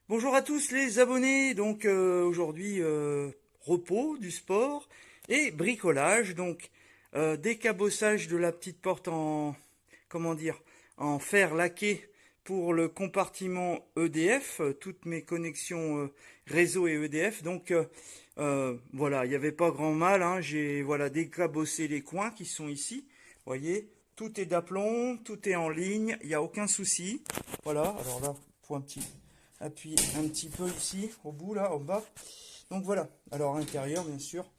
Bonjour à tous les abonnés, donc aujourd'hui repos, du sport et bricolage, donc décabossage de la petite porte en, comment dire, en fer laqué pour le compartiment EDF, toutes mes connexions réseau et EDF, donc voilà, il n'y avait pas grand mal, hein, j'ai voilà décabossé les coins qui sont ici, voyez, tout est d'aplomb, tout est en ligne, il n'y a aucun souci, voilà, alors là, faut appuyer un petit peu ici, au bout là, en bas. Donc voilà, alors à l'intérieur bien sûr.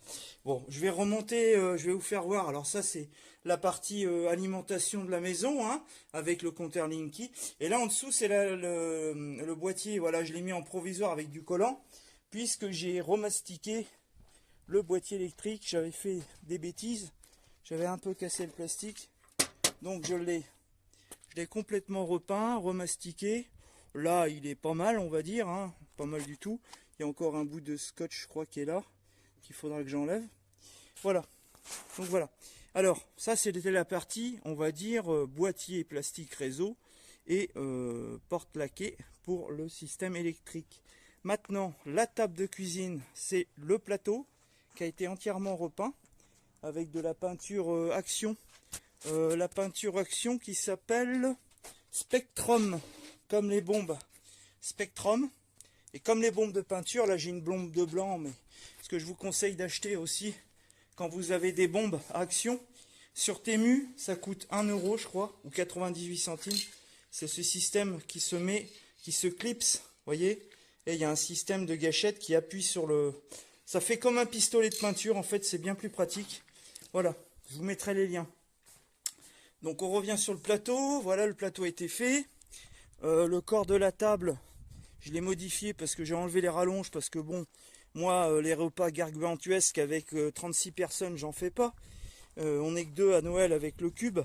Bon, je vais remonter, je vais vous faire voir. Alors ça c'est la partie alimentation de la maison, hein, avec le compteur Linky. Et là en dessous c'est le boîtier, voilà, je l'ai mis en provisoire avec du collant, puisque j'ai remastiqué le boîtier électrique. J'avais fait des bêtises, j'avais un peu cassé le plastique. Donc je l'ai complètement repeint, remastiqué. Là, il est pas mal, on va dire, hein, pas mal du tout. Il y a encore un bout de scotch, je crois, qui est là, qu'il faudra que j'enlève. Voilà. Donc voilà. Alors, ça, c'était la partie, on va dire, boîtier plastique réseau et porte laquée pour le système électrique. Maintenant, la table de cuisine, c'est le plateau qui a été entièrement repeint avec de la peinture Action. La peinture Action qui s'appelle Spectrum, comme les bombes Spectrum. Et comme les bombes de peinture, là j'ai une bombe de blanc, mais ce que je vous conseille d'acheter aussi, quand vous avez des bombes à Action, sur Temu, ça coûte 1 euro je crois, ou 98 centimes. C'est ce système qui se met, qui se clipse, voyez. Et il y a un système de gâchette qui appuie sur le... Ça fait comme un pistolet de peinture, en fait, c'est bien plus pratique. Voilà, je vous mettrai les liens. Donc on revient sur le plateau, voilà, le plateau a été fait. Le corps de la table, je l'ai modifié parce que j'ai enlevé les rallonges, parce que bon, moi, les repas gargantuesques avec 36 personnes, j'en fais pas. On n'est que deux à Noël avec le cube,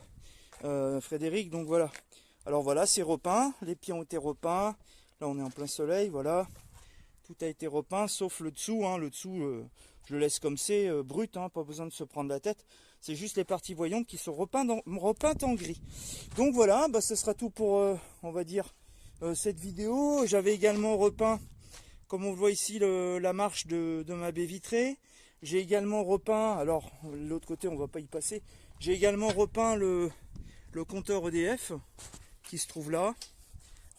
Frédéric, donc voilà. Alors voilà, c'est repeint, les pieds ont été repeints. Là, on est en plein soleil, voilà. Tout a été repeint, sauf le dessous, hein. Le dessous, je le laisse comme c'est, brut, hein, pas besoin de se prendre la tête. C'est juste les parties voyantes qui sont repeintes en gris. Donc voilà, bah, ce sera tout pour, on va dire, cette vidéo. J'avais également repeint, comme on le voit ici, la marche de ma baie vitrée. J'ai également repeint, alors l'autre côté on va pas y passer, j'ai également repeint le compteur EDF qui se trouve là.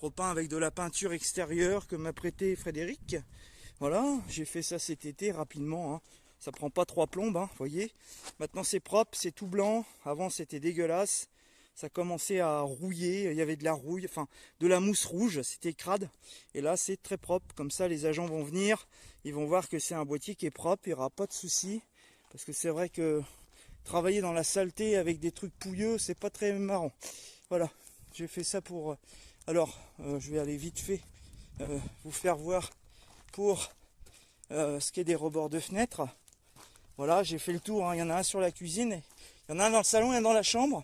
Repeint avec de la peinture extérieure que m'a prêté Frédéric. Voilà, j'ai fait ça cet été rapidement, hein. Ça prend pas 3 plombes, hein, voyez. Maintenant c'est propre, c'est tout blanc. Avant c'était dégueulasse. Ça commençait à rouiller, il y avait de la rouille, enfin de la mousse rouge, c'était crade. Et là c'est très propre, comme ça les agents vont venir, ils vont voir que c'est un boîtier qui est propre, il n'y aura pas de souci. Parce que c'est vrai que travailler dans la saleté avec des trucs pouilleux, c'est pas très marrant. Voilà, j'ai fait ça pour... Alors, je vais aller vite fait vous faire voir pour ce qui est des rebords de fenêtres. Voilà, j'ai fait le tour, hein. Il y en a un sur la cuisine, il y en a un dans le salon et un dans la chambre.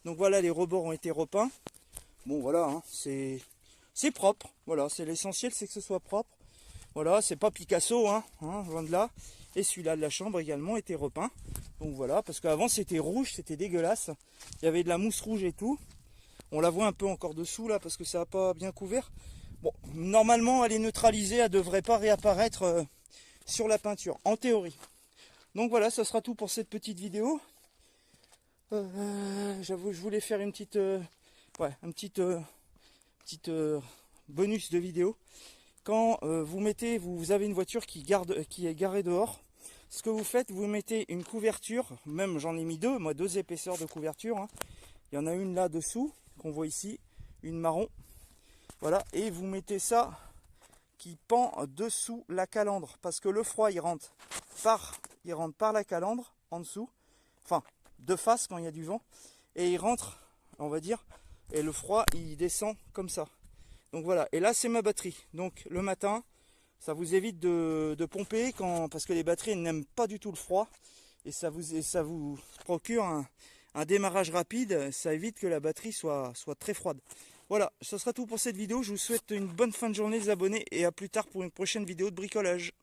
Donc voilà, les rebords ont été repeints. Bon voilà, hein, c'est propre. Voilà, c'est l'essentiel, c'est que ce soit propre. Voilà, c'est pas Picasso, hein, loin de là. Et celui-là de la chambre également était repeint. Donc voilà, parce qu'avant c'était rouge, c'était dégueulasse. Il y avait de la mousse rouge et tout. On la voit un peu encore dessous là parce que ça n'a pas bien couvert. Bon, normalement elle est neutralisée, elle ne devrait pas réapparaître sur la peinture, en théorie. Donc voilà, ça sera tout pour cette petite vidéo. J'avoue, je voulais faire une petite, un petite bonus de vidéo. Quand vous avez une voiture qui est garée dehors, ce que vous faites, vous mettez une couverture, même j'en ai mis deux, moi 2 épaisseurs de couverture, hein. Il y en a une là dessous qu'on voit ici, une marron, voilà, et vous mettez ça qui pend dessous la calandre, parce que le froid il rentre par la calandre en dessous, enfin de face quand il y a du vent, et il rentre, on va dire, et le froid il descend comme ça. Donc voilà, et là c'est ma batterie, donc le matin ça vous évite de pomper parce que les batteries n'aiment pas du tout le froid, et ça vous procure un démarrage rapide, ça évite que la batterie soit très froide. Voilà, ce sera tout pour cette vidéo. Je vous souhaite une bonne fin de journée les abonnés et à plus tard pour une prochaine vidéo de bricolage.